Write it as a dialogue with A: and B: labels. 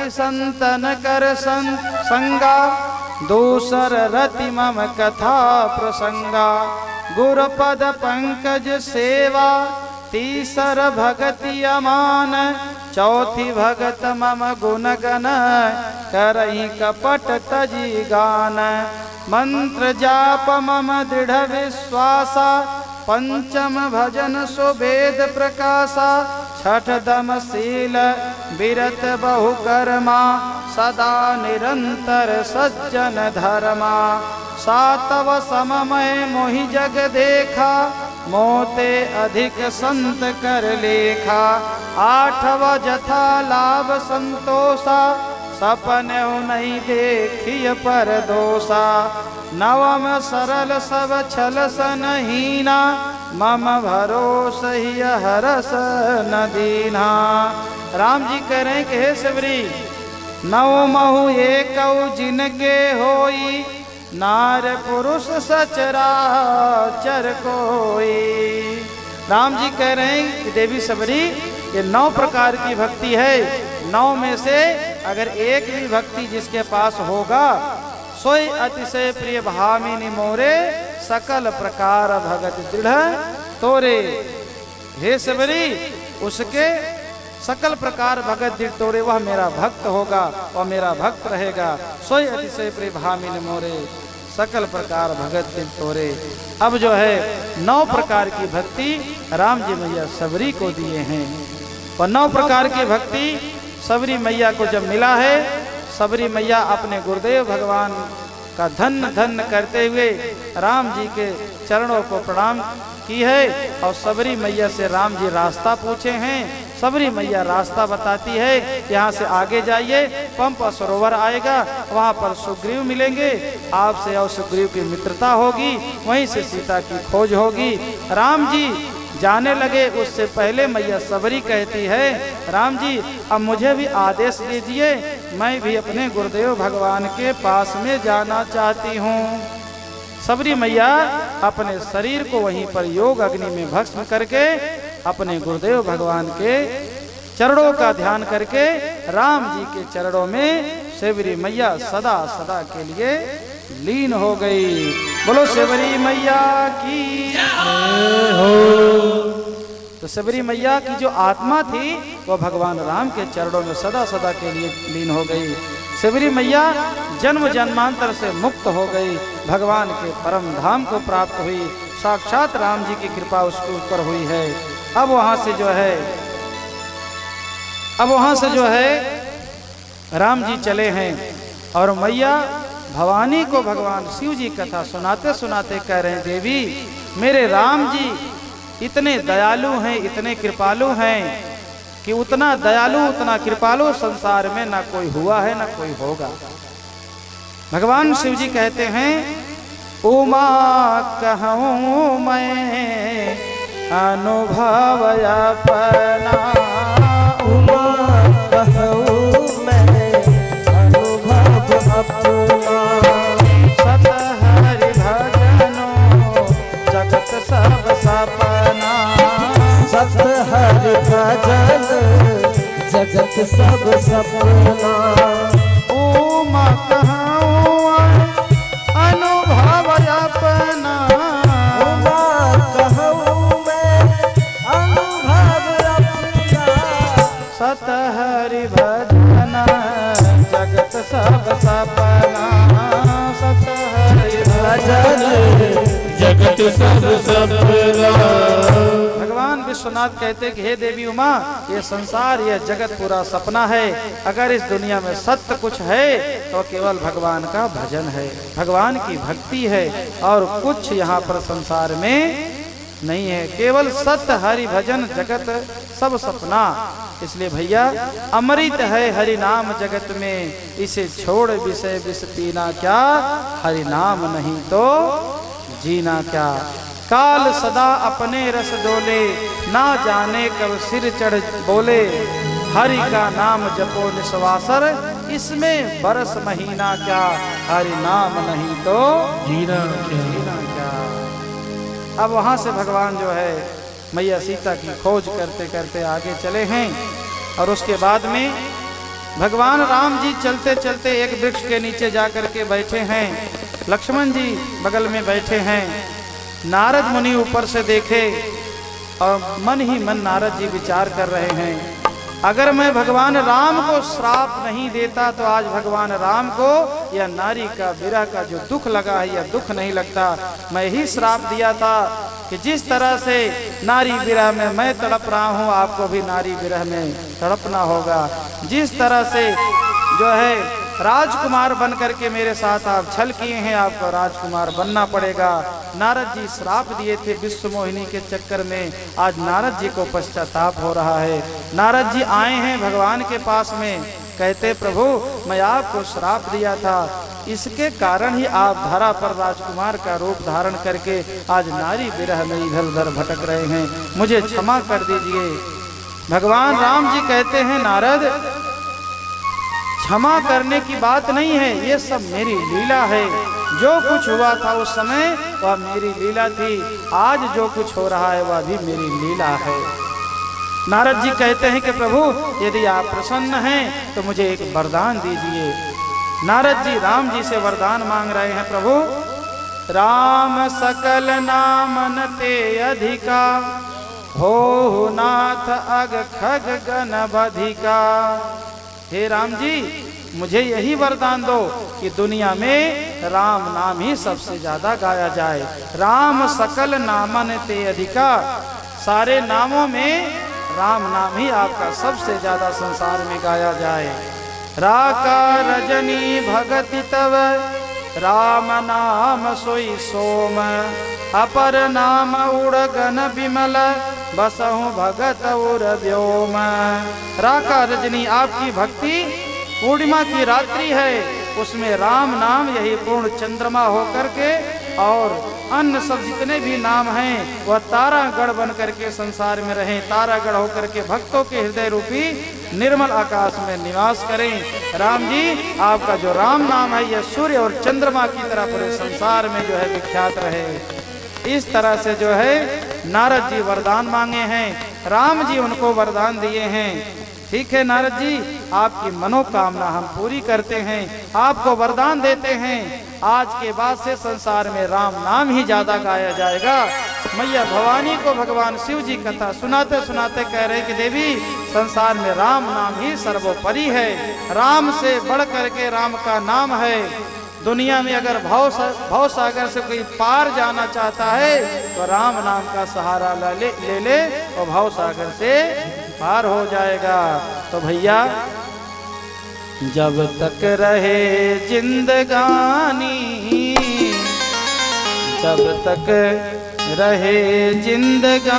A: सखी संतन कर संगा, दूसर रति मम कथा प्रसंगा। गुरुपद पंकज सेवा, तीसर भगति अमान, चौथी भगत मम गुण गण, करहि कपट तजी गान। मंत्र जाप मम दृढ़ विश्वासा, पंचम भजन सुवेद प्रकाशा। छठ दम शील विरत बहु कर्मा, सदा निरंतर सज्जन धर्मा। सातव सममय मोहि जग देखा, मोते अधिक संत कर लेखा। आठव जथा लाभ संतोषा, सपने नहीं देखिय पर दोषा। नवम सरल सब छल सनहीना, मम भरोस ही हरस न दीना। राम जी कह रहे हैं कि हे सबरी, नव महु एकौ जिनके होई, नार पुरुष सचराचर कोई। राम जी कह रहे हैं कि देवी सबरी, ये 9 प्रकार की भक्ति है। 9 में से अगर एक भी भक्ति जिसके पास होगा, सोई अतिशय प्रिय भामिनी मोरे, सकल प्रकार भगत दृढ़ तोरे। हे सबरी, उसके सकल प्रकार भगत दृढ़ तोरे, वह मेरा भक्त होगा, वह मेरा भक्त रहेगा। सोई अतिशय प्रिय भामिनी मोरे, सकल प्रकार भगत दृढ़ तोरे। अब जो है 9 प्रकार की भक्ति राम जी मैया सबरी को दिए हैं। वह 9 प्रकार की भक्ति सबरी मैया को जब मिला है, सबरी मैया अपने गुरुदेव भगवान का धन्य धन्य करते हुए राम जी के चरणों को प्रणाम की है। और सबरी मैया से राम जी रास्ता पूछे हैं। सबरी मैया रास्ता बताती है, यहाँ से आगे जाइए, पंपा सरोवर आएगा, वहाँ पर सुग्रीव मिलेंगे, आपसे और सुग्रीव की मित्रता होगी, वहीं से सीता की खोज होगी। राम जी जाने लगे, उससे पहले मैया सबरी कहती है, राम जी अब मुझे भी आदेश दीजिए, मैं भी अपने गुरुदेव भगवान के पास में जाना चाहती हूँ। सबरी मैया अपने शरीर को वहीं पर योग अग्नि में भस्म करके अपने गुरुदेव भगवान के चरणों का ध्यान करके राम जी के चरणों में सबरी मैया सदा सदा के लिए लीन हो गई। बोलो सबरी मैया की हो। तो सबरी मैया की जो आत्मा थी वह भगवान राम के चरणों में सदा सदा के लिए लीन हो गई। सबरी मैया जन्म जन्मांतर से मुक्त हो गई, भगवान के परम धाम को प्राप्त हुई। साक्षात राम जी की कृपा उसके ऊपर हुई है। अब वहां से जो है राम जी चले हैं और मैया भवानी को भगवान शिव जी कथा सुनाते सुनाते कह रहे हैं, देवी मेरे राम जी इतने दयालु हैं, इतने कृपालु हैं कि उतना दयालु उतना कृपालु संसार में ना कोई हुआ है ना कोई होगा। भगवान शिव जी कहते हैं, उमा कहूँ मैं अनुभव अपना,
B: उमा कहूँ मैं अनुभव अपना।
A: सत हरि भजनो जगत सब सपना,
B: सत हरि भजन जगत सब सपना।
A: उमा कहूँ अनुभव अपना,
B: उमा कहूँ मैं अनुभव अपना।
A: सत हरि भजन जगत सब सपना, सत हरि
B: भजन
C: जगत सब सपना।
A: भगवान विश्वनाथ कहते कि हे देवी उमा, ये संसार ये जगत पूरा सपना है। अगर इस दुनिया में सत्य कुछ है तो केवल भगवान का भजन है, भगवान की भक्ति है, और कुछ यहाँ पर संसार में नहीं है। केवल सत्य हरि भजन जगत सब सपना। इसलिए भैया अमृत है हरि नाम जगत में, इसे छोड़ विषय विष पीना क्या, हरि नाम नहीं तो जीना क्या। काल सदा अपने रस डोले, ना जाने कब सिर चढ़ बोले। हरि का नाम जपो निस्वासर, इसमें बरस महीना क्या, हरि नाम नहीं तो
C: जीना
A: क्या। अब वहां से भगवान जो है मैया सीता की खोज करते करते आगे चले हैं। और उसके बाद में भगवान राम जी चलते चलते एक वृक्ष के नीचे जाकर के बैठे हैं। लक्ष्मण जी बगल में बैठे हैं। नारद मुनि ऊपर से देखे और मन ही मन नारद जी विचार कर रहे हैं, अगर मैं भगवान राम को श्राप नहीं देता तो आज भगवान राम को यह नारी का विरह का जो दुख लगा है यह दुख नहीं लगता। मैं ही श्राप दिया था कि जिस तरह से नारी विरह में मैं तड़प रहा हूँ आपको भी नारी विरह में तड़पना होगा। जिस तरह से जो है राजकुमार बन करके मेरे साथ आप छल किए हैं आपको राजकुमार बनना पड़ेगा। नारद जी श्राप दिए थे विश्व मोहिनी के चक्कर में, आज नारद जी को पश्चाताप हो रहा है। नारद जी आए हैं भगवान के पास में, कहते प्रभु मैं आपको श्राप दिया था, इसके कारण ही आप धरा पर राजकुमार का रूप धारण करके आज नारी विरह में इधर उधर भटक रहे हैं, मुझे क्षमा कर दीजिए। भगवान राम जी कहते हैं नारद क्षमा करने की बात नहीं है, ये सब मेरी लीला है। जो कुछ हुआ था उस समय वह मेरी लीला थी, आज जो कुछ हो रहा है वह भी मेरी लीला है। नारद जी कहते हैं कि प्रभु यदि आप प्रसन्न हैं तो मुझे एक वरदान दीजिए। नारद जी राम जी से वरदान मांग रहे हैं, प्रभु राम सकल नामन ते अधिका हो नाथ अग खग गण बधिका। हे राम जी मुझे यही वरदान दो कि दुनिया में राम नाम ही सबसे ज्यादा गाया जाए। राम सकल नामन ते अधिका, सारे नामों में राम नाम ही आपका सबसे ज्यादा संसार में गाया जाए। राका रजनी भगति तव राम नाम सोई सोम, अपर नाम उड़गन विमल बसहु भगत उर व्योम। राका रजनी आपकी भक्ति पूर्णिमा की रात्रि है, उसमें राम नाम यही पूर्ण चंद्रमा होकर के और अन्य सब जितने भी नाम हैं वह तारागढ़ बन करके संसार में रहें, तारागढ़ होकर के भक्तों के हृदय रूपी निर्मल आकाश में निवास करें। राम जी आपका जो राम नाम है यह सूर्य और चंद्रमा की तरह पूरे संसार में जो है विख्यात रहे। इस तरह से जो है नारद जी वरदान मांगे हैं, राम जी उनको वरदान दिए हैं। ठीक है नारद जी आपकी मनोकामना हम पूरी करते हैं, आपको वरदान देते हैं, आज के बाद से संसार में राम नाम ही ज्यादा गाया जाएगा। मैया भवानी को भगवान शिव जी कथा सुनाते सुनाते कह रहे कि देवी संसार में राम नाम ही सर्वोपरि है, राम से बढ़ करके राम का नाम है। दुनिया में अगर भव सागर से कोई पार जाना चाहता है तो राम नाम का सहारा ले ले और भव सागर से पार हो जाएगा। तो भैया जब तक रहे जिंदगानी, जब तक रहे जिंदगानी